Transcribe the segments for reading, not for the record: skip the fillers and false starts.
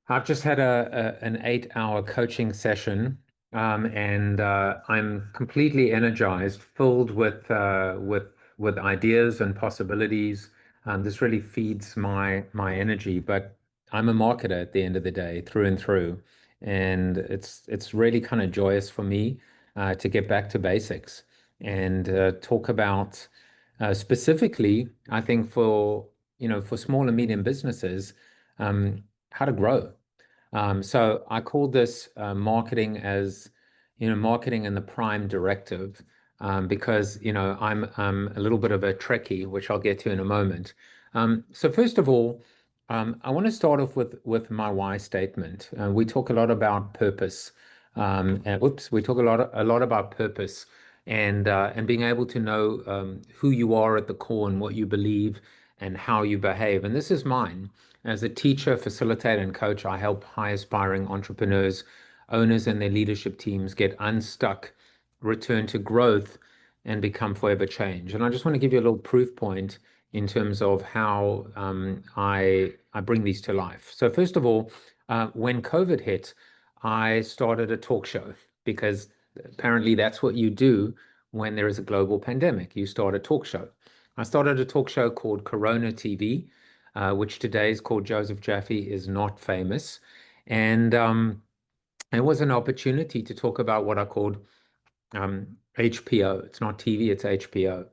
I've just had an 8 hour coaching session, and I'm completely energized, filled with ideas and possibilities. This really feeds my energy. But I'm a marketer at the end of the day, through and through, and it's really kind of joyous for me to get back to basics and talk about specifically, I think for small and medium businesses, how to grow. So I call this marketing in the prime directive, because I'm a little bit of a Trekkie, which I'll get to in a moment. So first of all, I want to start off with my why statement. We talk a lot about purpose, we talk a lot about purpose and being able to know who you are at the core and what you believe and how you behave. And this is mine. As a teacher, facilitator, and coach, I help high aspiring entrepreneurs, owners, and their leadership teams get unstuck, return to growth, and become forever change. And I just want to give you a little proof point in terms of how I bring these to life. So first of all, when COVID hit, I started a talk show because apparently that's what you do when there is a global pandemic. You start a talk show. I started a talk show called Corona TV, which today is called Joseph Jaffe is Not Famous. And it was an opportunity to talk about what I called HPO. It's not TV, it's HPO.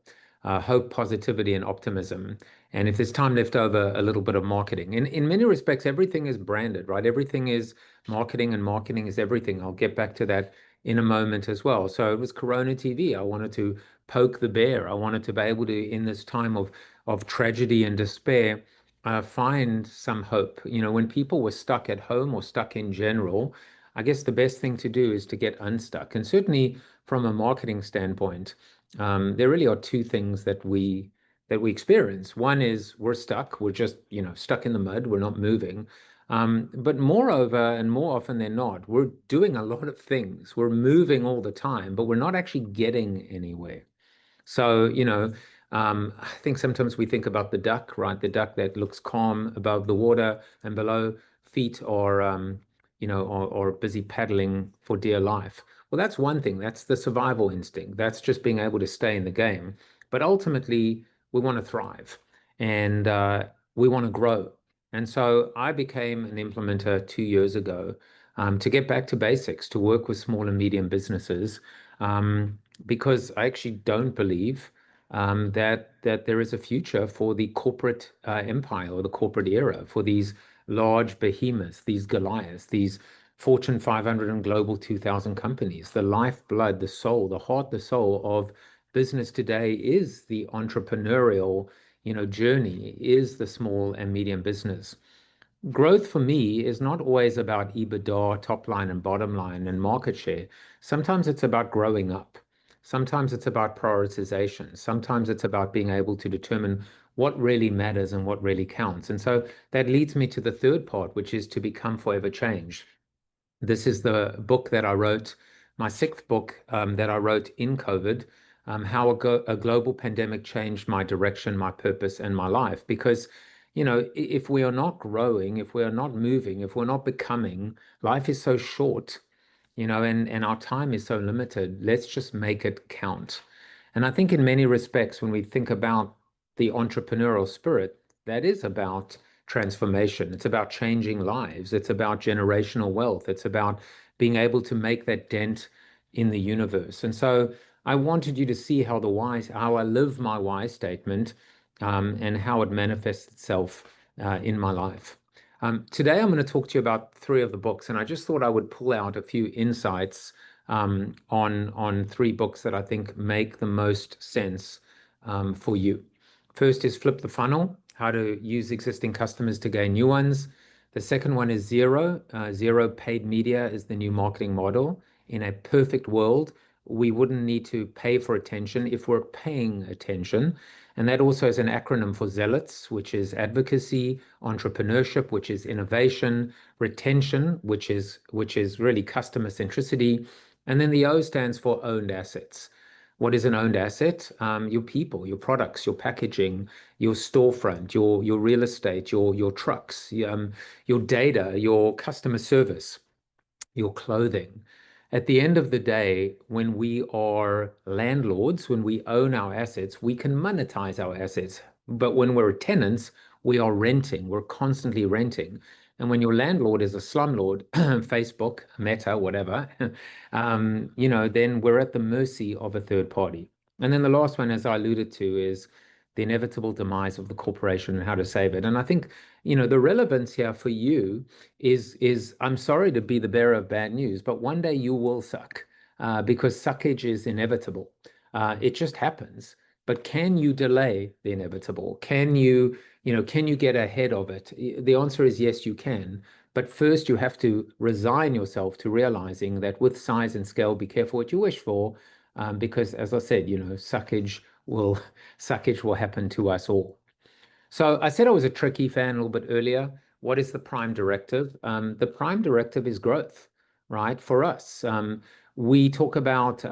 Hope, positivity, and optimism. And if there's time left over, a little bit of marketing. In many respects, everything is branded, right? Everything is marketing, and marketing is everything. I'll get back to that in a moment as well. So it was Corona TV. I wanted to poke the bear. I wanted to be able to, in this time of tragedy and despair, find some hope. When people were stuck at home or stuck in general, I guess the best thing to do is to get unstuck. And certainly from a marketing standpoint, there really are two things that we experience. One is we're stuck. We're just, stuck in the mud. We're not moving. But moreover, and more often than not, we're doing a lot of things. We're moving all the time, but we're not actually getting anywhere. So, I think sometimes we think about the duck, right? The duck that looks calm above the water and below feet or busy paddling for dear life. Well, that's one thing. That's the survival instinct. That's just being able to stay in the game. But ultimately, we want to thrive and we want to grow. And so I became an implementer 2 years ago, to get back to basics, to work with small and medium businesses. Because I actually don't believe that there is a future for the corporate empire or the corporate era, for these large behemoths, these Goliaths, these Fortune 500 and Global 2000 companies. The lifeblood, the soul, the heart, the soul of business today is the entrepreneurial, journey, is the small and medium business. Growth for me is not always about EBITDA, top line and bottom line and market share. Sometimes it's about growing up. Sometimes it's about prioritization. Sometimes it's about being able to determine what really matters and what really counts. And so that leads me to the third part, which is to become forever changed. This is the book that I wrote, my sixth book that I wrote in COVID, how a global pandemic changed my direction, my purpose, and my life. Because, if we are not growing, if we are not moving, if we're not becoming, life is so short, and our time is so limited. Let's just make it count. And I think in many respects, when we think about the entrepreneurial spirit, that is about transformation. It's about changing lives. It's about generational wealth. It's about being able to make that dent in the universe. And so I wanted you to see how I live my why statement, and how it manifests itself in my life. Today, I'm going to talk to you about three of the books, and I just thought I would pull out a few insights on three books that I think make the most sense for you. First is Flip the Funnel, how to use existing customers to gain new ones. The second one is Z.E.R.O. Z.E.R.O paid media is the new marketing model. In a perfect world, we wouldn't need to pay for attention if we're paying attention. And that also is an acronym for zealots, which is advocacy, entrepreneurship, which is innovation, retention, which is really customer centricity. And then the O stands for owned assets. What is an owned asset? Your people, your products, your packaging, your storefront, your real estate, your trucks, your data, your customer service, your clothing. At the end of the day, when we are landlords, when we own our assets, we can monetize our assets. But when we're tenants, we are renting, we're constantly renting. And when your landlord is a slumlord, Facebook, Meta, whatever, then we're at the mercy of a third party. And then the last one, as I alluded to, is the inevitable demise of the corporation and how to save it. And I think, the relevance here for you is I'm sorry to be the bearer of bad news, but one day you will suck because suckage is inevitable. It just happens. But can you delay the inevitable? Can you get ahead of it? The answer is yes, you can. But first, you have to resign yourself to realizing that with size and scale, be careful what you wish for, because as I said, will suckage will happen to us all. So I said I was a tricky fan a little bit earlier. What is the prime directive? The prime directive is growth, right? For us, we talk about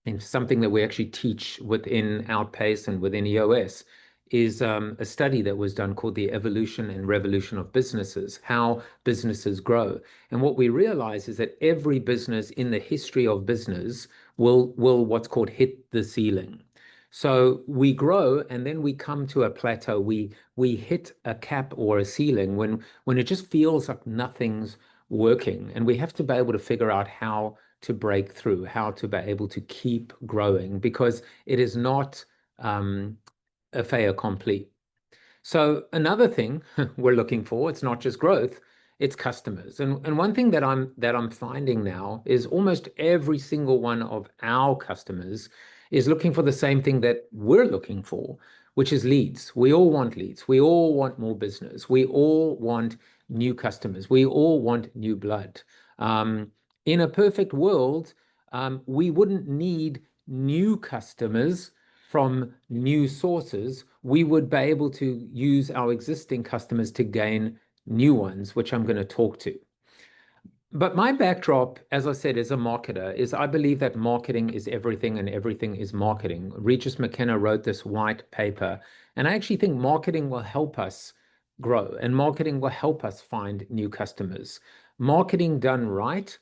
and something that we actually teach within Outpace and within EOS is a study that was done called the evolution and revolution of businesses, how businesses grow. And what we realize is that every business in the history of business will what's called hit the ceiling. So we grow and then we come to a plateau. We hit a cap or a ceiling when it just feels like nothing's working. And we have to be able to figure out how to break through, how to be able to keep growing because it is not a fait accompli. So another thing we're looking for, it's not just growth, it's customers. And one thing that I'm finding now is almost every single one of our customers is looking for the same thing that we're looking for, which is leads. We all want leads. We all want more business. We all want new customers. We all want new blood. In a perfect world, we wouldn't need new customers from new sources. We would be able to use our existing customers to gain new ones, which I'm going to talk to. But my backdrop, as I said, as a marketer, is I believe that marketing is everything and everything is marketing. Regis McKenna wrote this white paper, and I actually think marketing will help us grow and marketing will help us find new customers. Marketing done right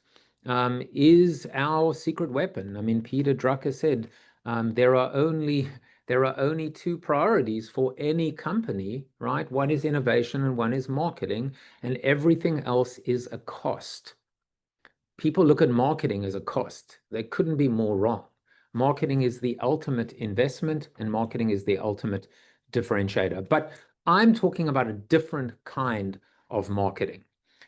is our secret weapon. I mean, Peter Drucker said there are only two priorities for any company, right? One is innovation and one is marketing, and everything else is a cost. People look at marketing as a cost. They couldn't be more wrong. Marketing is the ultimate investment, and marketing is the ultimate differentiator. But I'm talking about a different kind of marketing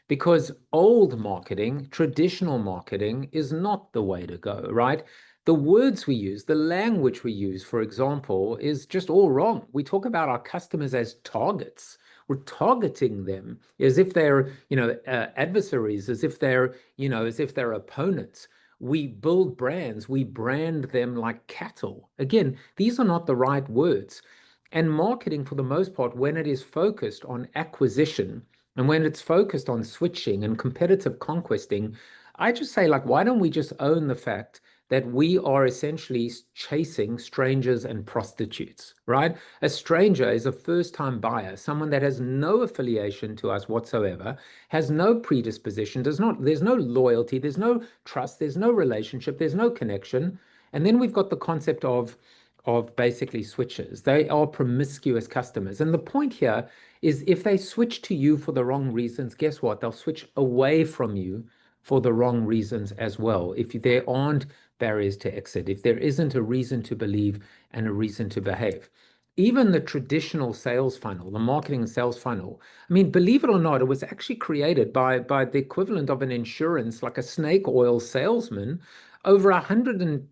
because old marketing, traditional marketing, is not the way to go, right? The words we use, the language we use, for example, is just all wrong. We talk about our customers as targets. We're targeting them as if they're, adversaries, as if they're opponents. We build brands, we brand them like cattle. Again, these are not the right words. And marketing, for the most part, when it is focused on acquisition and when it's focused on switching and competitive conquesting, I just say, like, why don't we just own the fact that we are essentially chasing strangers and prostitutes, right? A stranger is a first-time buyer, someone that has no affiliation to us whatsoever, has no predisposition, there's no loyalty, there's no trust, there's no relationship, there's no connection. And then we've got the concept of basically switchers. They are promiscuous customers. And the point here is if they switch to you for the wrong reasons, guess what? They'll switch away from you for the wrong reasons as well. If there aren't barriers to exit, if there isn't a reason to believe and a reason to behave. Even the traditional sales funnel, the marketing and sales funnel, I mean, believe it or not, it was actually created by the equivalent of an insurance, like a snake oil salesman, over 100 and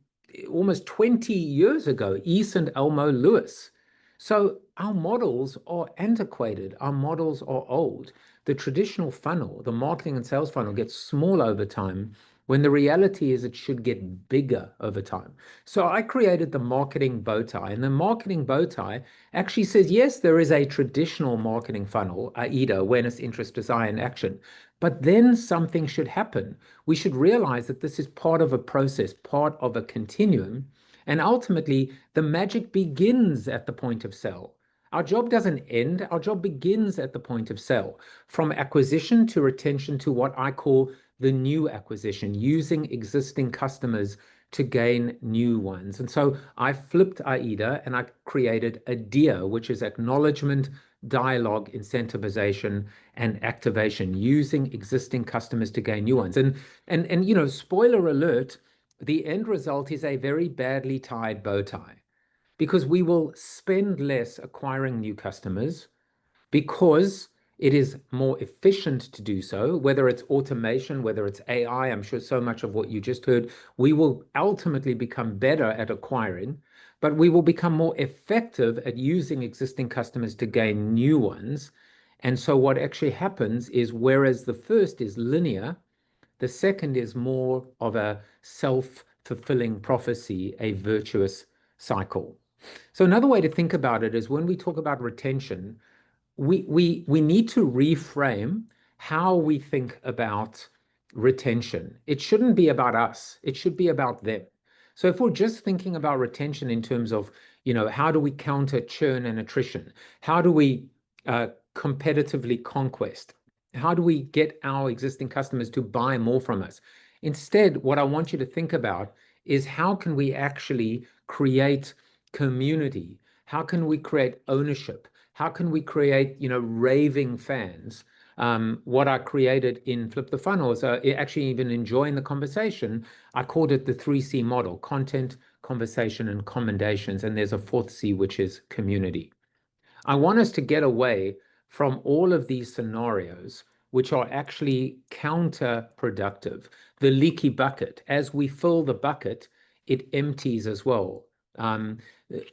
almost 20 years ago, E. St. Elmo Lewis. So our models are antiquated. Our models are old. The traditional funnel, the marketing and sales funnel, gets smaller over time when the reality is it should get bigger over time. So I created the marketing bow tie, and the marketing bow tie actually says, yes, there is a traditional marketing funnel, AIDA, awareness, interest, desire, and action. But then something should happen. We should realize that this is part of a process, part of a continuum, And ultimately, the magic begins at the point of sale. Our job doesn't end, our job begins at the point of sale, from acquisition to retention to what I call the new acquisition, using existing customers to gain new ones. And so I flipped AIDA and I created a DEAR, which is acknowledgement, dialogue, incentivization, and activation, using existing customers to gain new ones. And spoiler alert, the end result is a very badly tied bow tie because we will spend less acquiring new customers because it is more efficient to do so, whether it's automation, whether it's AI. I'm sure so much of what you just heard, we will ultimately become better at acquiring, but we will become more effective at using existing customers to gain new ones. And so what actually happens is, whereas the first is linear, the second is more of a self-fulfilling prophecy, a virtuous cycle. So another way to think about it is, when we talk about retention, we need to reframe how we think about retention. It shouldn't be about us. It should be about them. So if we're just thinking about retention in terms of, how do we counter churn and attrition? How do we competitively conquest? How do we get our existing customers to buy more from us? Instead, what I want you to think about is, how can we actually create community? How can we create ownership? How can we create, raving fans? What I created in Flip the Funnel is, actually, even enjoying the conversation, I called it the 3C model: content, conversation, and commendations. And there's a fourth C, which is community. I want us to get away from all of these scenarios, which are actually counterproductive. The leaky bucket, as we fill the bucket, it empties as well. Um,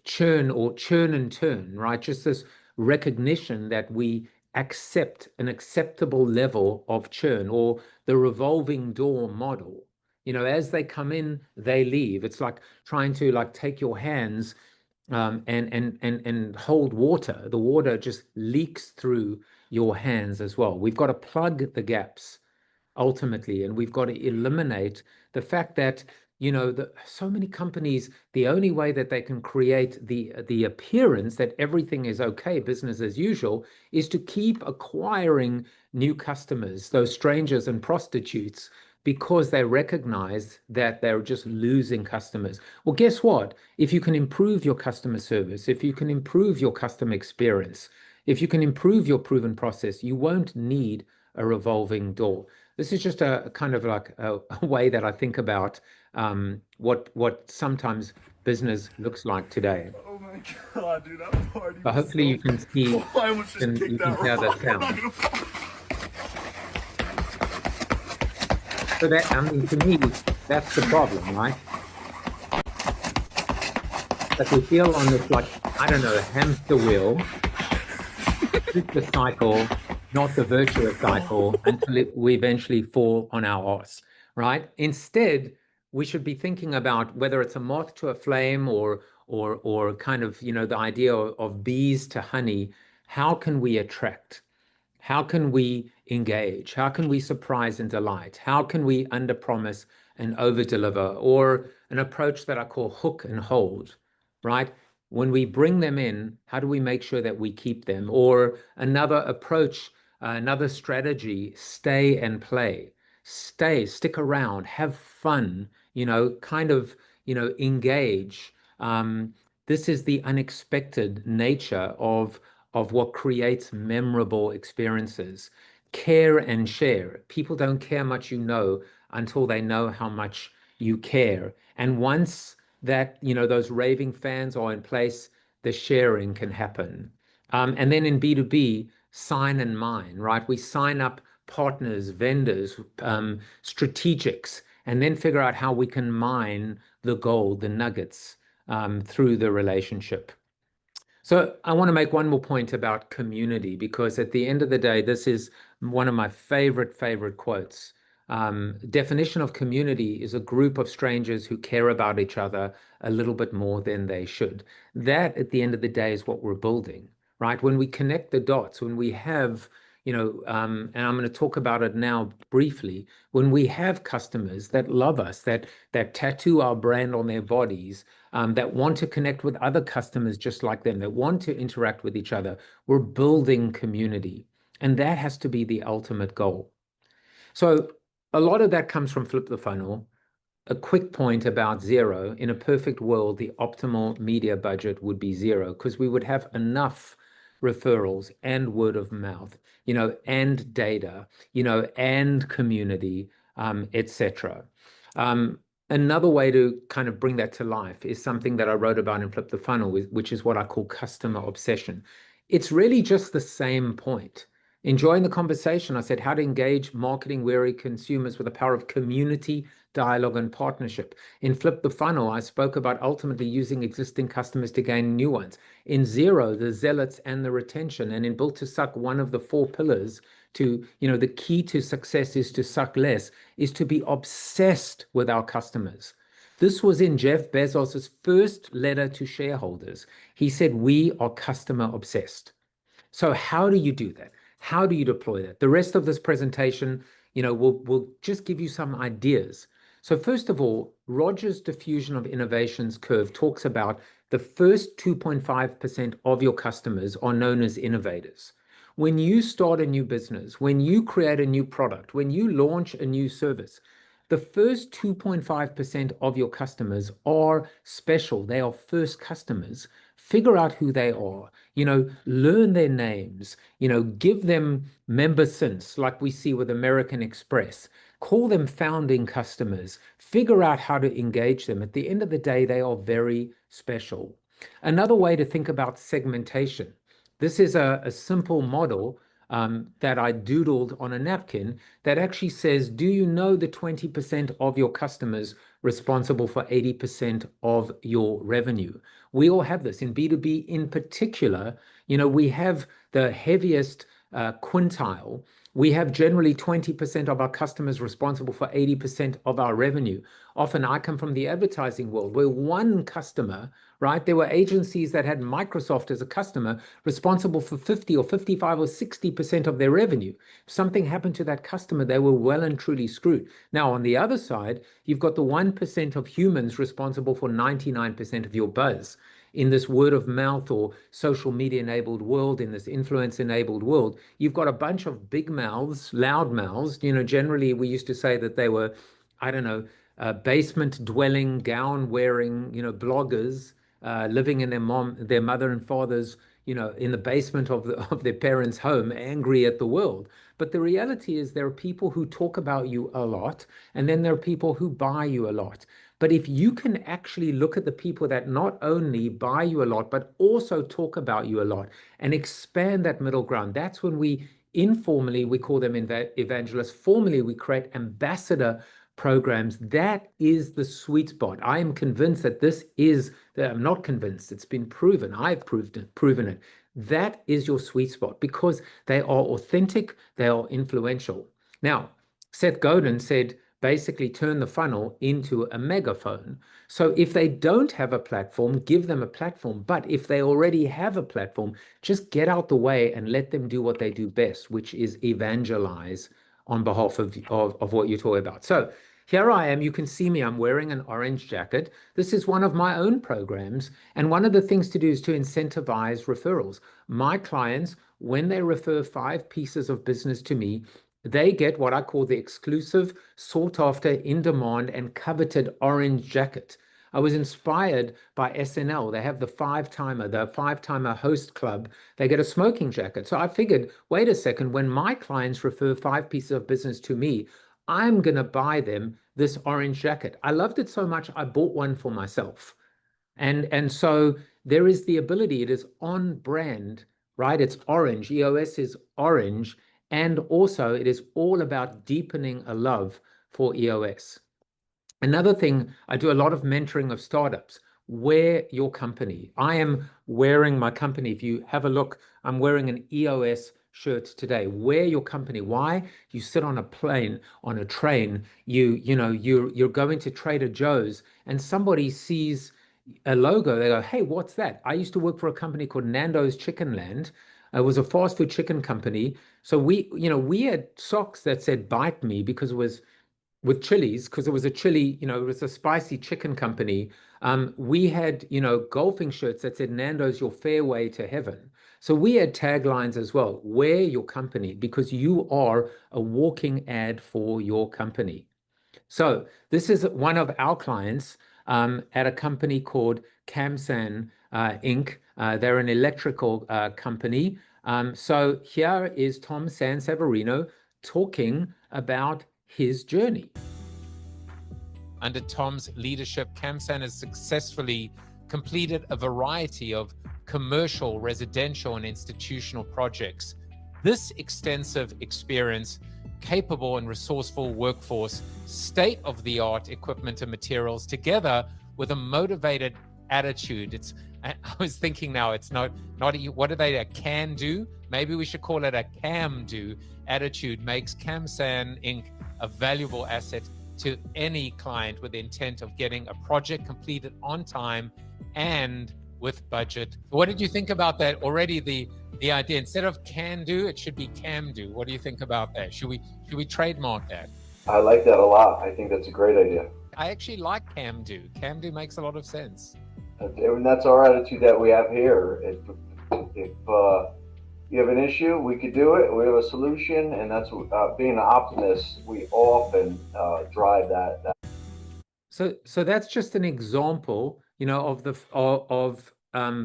Churn, or churn and turn, right? Just this recognition that we accept an acceptable level of churn, or the revolving door model. As they come in, they leave. It's like trying to take your hands and hold water. The water just leaks through your hands as well. We've got to plug the gaps ultimately, and we've got to eliminate the fact that so many companies, the only way that they can create the appearance that everything is okay, business as usual, is to keep acquiring new customers, those strangers and prostitutes, because they recognize that they're just losing customers. Well, guess what? If you can improve your customer service, if you can improve your customer experience, if you can improve your proven process, you won't need a revolving door. This is just a kind of like a way that I think about what sometimes business looks like today. Oh my god, dude, that party But was hopefully so you can cool. see I almost just and kicked you can that hear the rock. I'm not sound. gonna fall. So that, I mean, to me, that's the problem, right? That we feel on this, like, I don't know, hamster wheel, the cycle, not the virtuous cycle, until we eventually fall on our ass, right? Instead, we should be thinking about whether it's a moth to a flame, or kind of, the idea of bees to honey. How can we attract? How can we engage? How can we surprise and delight? How can we underpromise and overdeliver? Or an approach that I call hook and hold, right? When we bring them in, how do we make sure that we keep them? Or another approach, another strategy: stay and play. Stick around, have fun, kind of, engage. This is the unexpected nature of what creates memorable experiences. Care and share. People don't care much until they know how much you care. And once that, those raving fans are in place, the sharing can happen. And then in B2B, sign and mine, right? We sign up partners, vendors, strategics, and then figure out how we can mine the gold, the nuggets, through the relationship. So I want to make one more point about community, because at the end of the day, this is one of my favorite quotes. Definition of community is a group of strangers who care about each other a little bit more than they should. That, at the end of the day, is what we're building, right? When we connect the dots, when we have, and I'm going to talk about it now briefly. When we have customers that love us, that tattoo our brand on their bodies, that want to connect with other customers just like them, that want to interact with each other, we're building community. And that has to be the ultimate goal. So a lot of that comes from Flip the Funnel. A quick point about zero. In a perfect world, the optimal media budget would be zero because we would have enough referrals and word of mouth, and data, and community, etc. Um, Another way to kind of bring that to life is something that I wrote about in Flip the Funnel, which is what I call customer obsession. It's really just the same point. Enjoying the conversation, I said how to engage marketing weary consumers with the power of community, dialogue, and partnership. In Flip the Funnel, I spoke about ultimately using existing customers to gain new ones. In Zero, the zealots and the retention. And in Built to Suck, one of the four pillars to, the key to success is to suck less, is to be obsessed with our customers. This was in Jeff Bezos's first letter to shareholders. He said, "We are customer obsessed." So how do you do that? How do you deploy that? The rest of this presentation, will just give you some ideas. So first of all, Rogers' diffusion of innovations curve talks about the first 2.5% of your customers are known as innovators. When you start a new business, when you create a new product, when you launch a new service, the first 2.5% of your customers are special. They are first customers. Figure out who they are, learn their names, give them member since, like we see with American Express. Call them founding customers. Figure out how to engage them. At the end of the day, they are very special. Another way to think about segmentation. This is a simple model that I doodled on a napkin that actually says, do you know the 20% of your customers responsible for 80% of your revenue? We all have this. In B2B in particular, we have the heaviest quintile. We have generally 20% of our customers responsible for 80% of our revenue. Often I come from the advertising world where one customer, right? There were agencies that had Microsoft as a customer responsible for 50 or 55 or 60% of their revenue. If something happened to that customer, they were well and truly screwed. Now, on the other side, you've got the 1% of humans responsible for 99% of your buzz. In this word of mouth or social media enabled world, in this influence enabled world, you've got a bunch of big mouths, loud mouths. Generally we used to say that they were, I don't know, basement dwelling, gown wearing, bloggers living in their mother and father's, in the basement of their parents' home, angry at the world. But the reality is there are people who talk about you a lot, and then there are people who buy you a lot. But if you can actually look at the people that not only buy you a lot, but also talk about you a lot and expand that middle ground, that's when informally we call them evangelists. Formally, we create ambassador programs. That is the sweet spot. I am convinced that I'm not convinced, it's been proven. I've proven it. That is your sweet spot because they are authentic, they are influential. Now, Seth Godin said, basically turn the funnel into a megaphone. So if they don't have a platform, give them a platform. But if they already have a platform, just get out the way and let them do what they do best, which is evangelize on behalf of what you're talking about. So here I am. You can see me. I'm wearing an orange jacket. This is one of my own programs. And one of the things to do is to incentivize referrals. My clients, when they refer 5 pieces of business to me, they get what I call the exclusive, sought after, in demand, and coveted orange jacket. I was inspired by SNL. They have the five-timer host club. They get a smoking jacket. So I figured, wait a second, when my clients refer 5 pieces of business to me, I'm going to buy them this orange jacket. I loved it so much, I bought one for myself. And so there is the ability, it is on brand, right? It's orange. EOS is orange. And also, it is all about deepening a love for EOS. Another thing, I do a lot of mentoring of startups. Wear your company. I am wearing my company. If you have a look, I'm wearing an EOS shirt today. Wear your company. Why? You sit on a plane, on a train, you're going to Trader Joe's and somebody sees a logo. They go, hey, what's that? I used to work for a company called Nando's Chicken Land. It was a fast food chicken company. So we had socks that said "bite me" because it was with Chili's, because it was a chili, it was a spicy chicken company. We had, golfing shirts that said Nando's your fairway to heaven. So we had taglines as well. Wear your company because you are a walking ad for your company. So this is one of our clients at a company called Camsan Inc. They're an electrical company. So here is Tom Sanseverino talking about his journey. Under Tom's leadership, Camsan has successfully completed a variety of commercial, residential, and institutional projects. This extensive experience, capable and resourceful workforce, state-of-the-art equipment and materials, together with a motivated attitude. I was thinking now, it's not what are they, a can do? Maybe we should call it a cam do attitude, makes Camsan Inc. a valuable asset to any client with the intent of getting a project completed on time and with budget. What did you think about that already? The idea, instead of can do, it should be cam do. What do you think about that? Should we trademark that? I like that a lot. I think that's a great idea. I actually like cam do. Cam do makes a lot of sense. And that's our attitude that we have here. If you have an issue, we could do it. We have a solution, and that's being an optimist. We often drive that. So that's just an example, of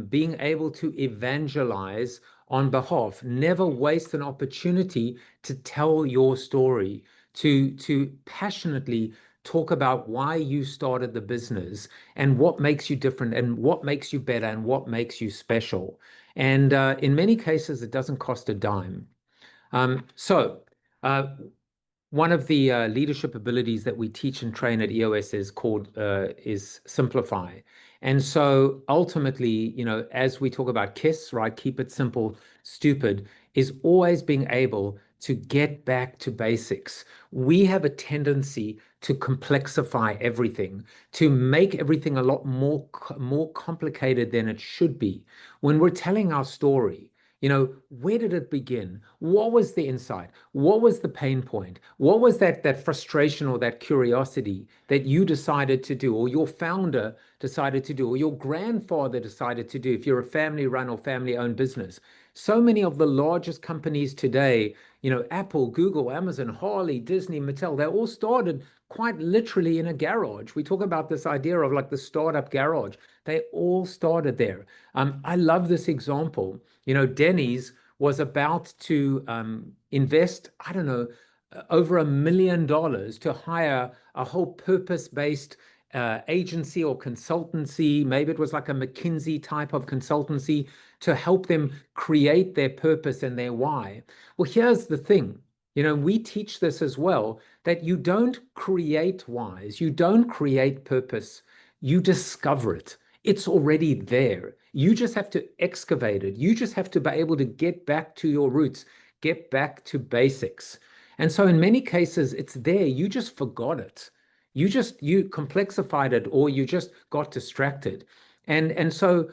being able to evangelize on behalf. Never waste an opportunity to tell your story, to passionately talk about why you started the business and what makes you different and what makes you better and what makes you special. And in many cases, it doesn't cost a dime. So one of the leadership abilities that we teach and train at EOS is simplify. And so ultimately, as we talk about KISS, right, keep it simple, stupid, is always being able to get back to basics. We have a tendency to complexify everything, to make everything a lot more complicated than it should be. When we're telling our story, where did it begin? What was the insight? What was the pain point? What was that frustration or that curiosity that you decided to do, or your founder decided to do, or your grandfather decided to do, if you're a family-run or family-owned business? So many of the largest companies today, Apple, Google, Amazon, Harley, Disney, Mattel, they all started quite literally in a garage. We talk about this idea of like the startup garage. They all started there. I love this example. Denny's was about to invest, I don't know, over $1 million to hire a whole purpose-based agency or consultancy. Maybe it was like a McKinsey type of consultancy to help them create their purpose and their why. Well, here's the thing. We teach this as well, that you don't create whys, you don't create purpose, you discover it. It's already there. You just have to excavate it. You just have to be able to get back to your roots, get back to basics. And so in many cases, it's there. You just forgot it. You complexified it, or you just got distracted. And so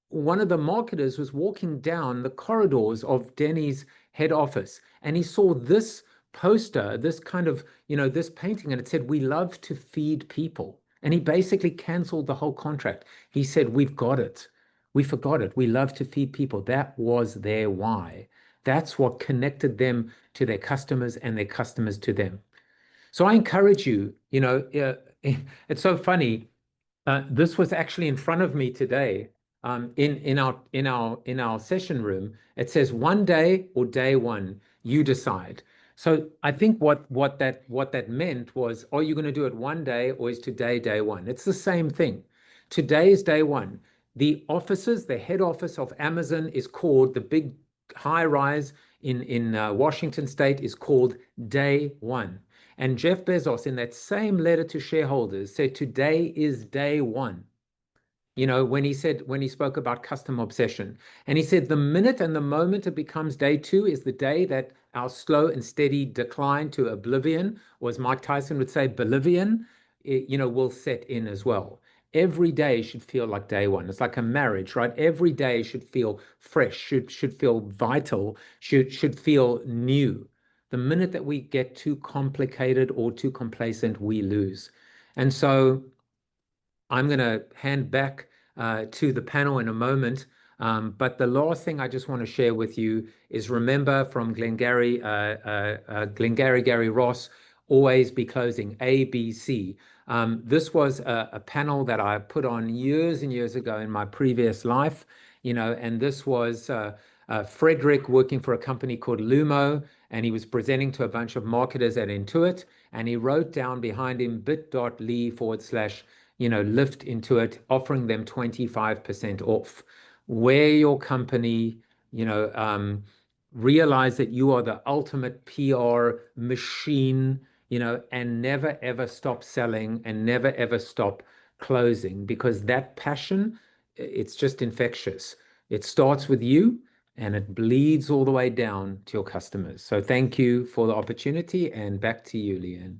one of the marketers was walking down the corridors of Denny's head office, and he saw this poster, this kind of, this painting, and it said, "We love to feed people." And he basically canceled the whole contract. He said, "We've got it. We forgot it. We love to feed people." That was their why. That's what connected them to their customers and their customers to them. So I encourage you, it's so funny. This was actually in front of me today, in our session room. It says one day or day one, you decide. So I think what that meant was, are you going to do it one day, or is today day one? It's the same thing. Today is day one. The head office of Amazon is called, the big high rise in Washington State is called day one. And Jeff Bezos, in that same letter to shareholders, said today is day one. When he spoke about customer obsession, and he said the minute and the moment it becomes day two is the day that our slow and steady decline to oblivion, or as Mike Tyson would say, Bolivian, will set in as well. every day should feel like day one. It's like a marriage, right? Every day should feel fresh, should feel vital, should feel new. The minute that we get too complicated or too complacent, we lose. And so I'm going to hand back to the panel in a moment. But the last thing I just want to share with you is remember from Glengarry Gary Ross, always be closing ABC. This was a panel that I put on years and years ago in my previous life, and this was Frederick working for a company called Lumo, and he was presenting to a bunch of marketers at Intuit, and he wrote down behind him bit.ly/, lift Intuit, offering them 25% off. Where your company, realize that you are the ultimate PR machine, and never ever stop selling and never ever stop closing, because that passion, it's just infectious. It starts with you and it bleeds all the way down to your customers. So thank you for the opportunity, and back to you, Leanne.